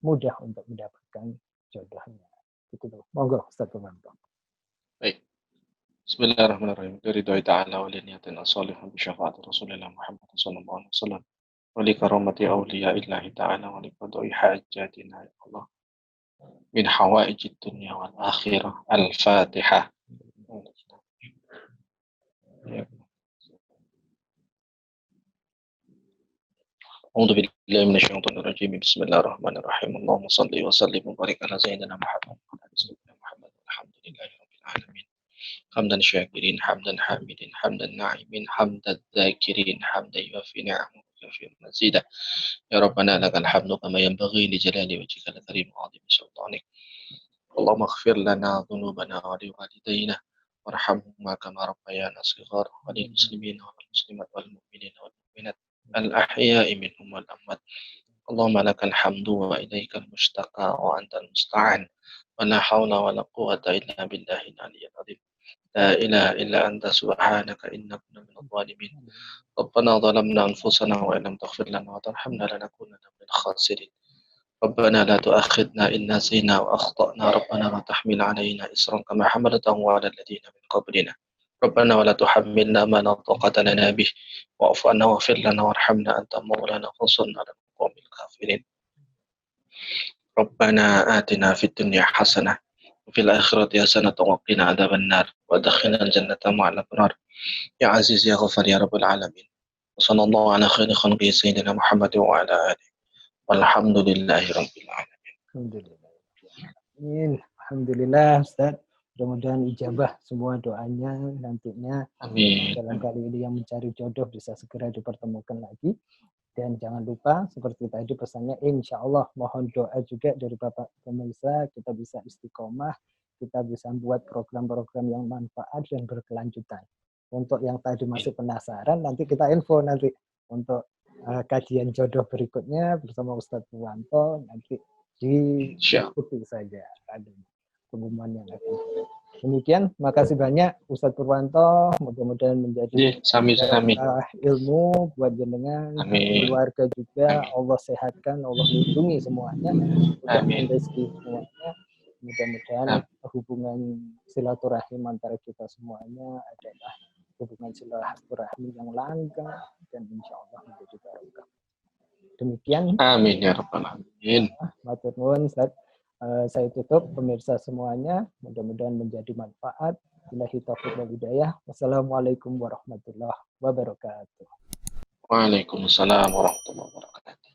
mudah untuk mendapatkan jodohnya. Gitu. Monggo Ustaz Purwanto. Baik. Bismillahirrahmanirrahim. Biridhoi ta'ala wa liniyatin as-salihah bi syafa'ati Rasulillah Muhammad sallallahu alaihi wasallam. Wa li karamati awliya'illahi ta'ala wa li qada'i hajatina ya Allah. Min hawaijid dunya wal akhirah. Al-Fatihah. أعوذ بالله من الشيطان الرجيم بسم الله الرحمن الرحيم اللهم صل وسلم وبارك على سيدنا محمد وعلى سيدنا محمد والحمد لله رب العالمين حمدا شاكرين حمدا حامدين حمدا ناعمين حمدا ذاكرين حمدا يوفي نعمه ويكفي مزيدا يا ربنا لك الحمد كما ينبغي لجلال وجهك الكريم وعظيم سلطانك اللهم اغفر لنا ذنوبنا ولوالدينا وارحمهما كما ربيانا صغارا وللمسلمين والمسلمات والمؤمنين والمؤمنات الأحياء منهم والأموات اللهم لك الحمد وإليك المشتكى وأنت المستعان ولا حول ولا قوة إلا بالله العلي العظيم لا إله إلا أنت سبحانك إنا كنا من الظالمين ربنا ظلمنا أنفسنا وإن لم تغفر لنا وترحمنا لنكونن من الخاسرين ربنا لا تؤاخذنا إن نسينا وأخطأنا ربنا لا تحمل علينا إصرا كما حملته على الذين من قبلنا ربنا ولا تحملنا ما لا طاقة لنا به واعف عنا واغفر لنا وارحمنا أنت مولانا فانصرنا على القوم الكافرين ربنا آتنا في الدنيا حسنة وفي الآخرة حسنة وقنا عذاب النار وادخلنا الجنة مع الأبرار يا عزيز يا غفار يا رب العالمين وصلى الله على خير خلقه سيدنا محمد وعلى آله والحمد لله رب العالمين. Alhamdulillah Ustaz. Mudah-mudahan ijabah semua doanya nantinya. Amin. Dalam kali ini yang mencari jodoh bisa segera dipertemukan lagi. Dan jangan lupa seperti tadi pesannya, insya Allah mohon doa juga dari Bapak pemirsa, kita bisa istiqomah, kita bisa buat program-program yang manfaat dan berkelanjutan. Untuk yang tadi masih penasaran, nanti kita info nanti untuk kajian jodoh berikutnya bersama Ustadz Purwanto, nanti diikuti saja ada pengumuman yang akan. Demikian, makasih banyak Ustadz Purwanto, mudah-mudahan menjadi ilmu buat jenengan, keluarga juga. Amin. Allah sehatkan, Allah lindungi semuanya, mudahkan rezeki semuanya. Mudah-mudahan hubungan silaturahim antara kita semuanya adalah hubungan silaturahmi yang langgeng dan insya Allah menjadi barokah. Demikian. Amin ya rabbal alamin. Matur nuwun Ustaz. Saya tutup pemirsa semuanya, mudah-mudahan menjadi manfaat. Billahi taufiq wal hidayah. Wassalamualaikum warahmatullahi wabarakatuh. Waalaikumsalam warahmatullahi wabarakatuh.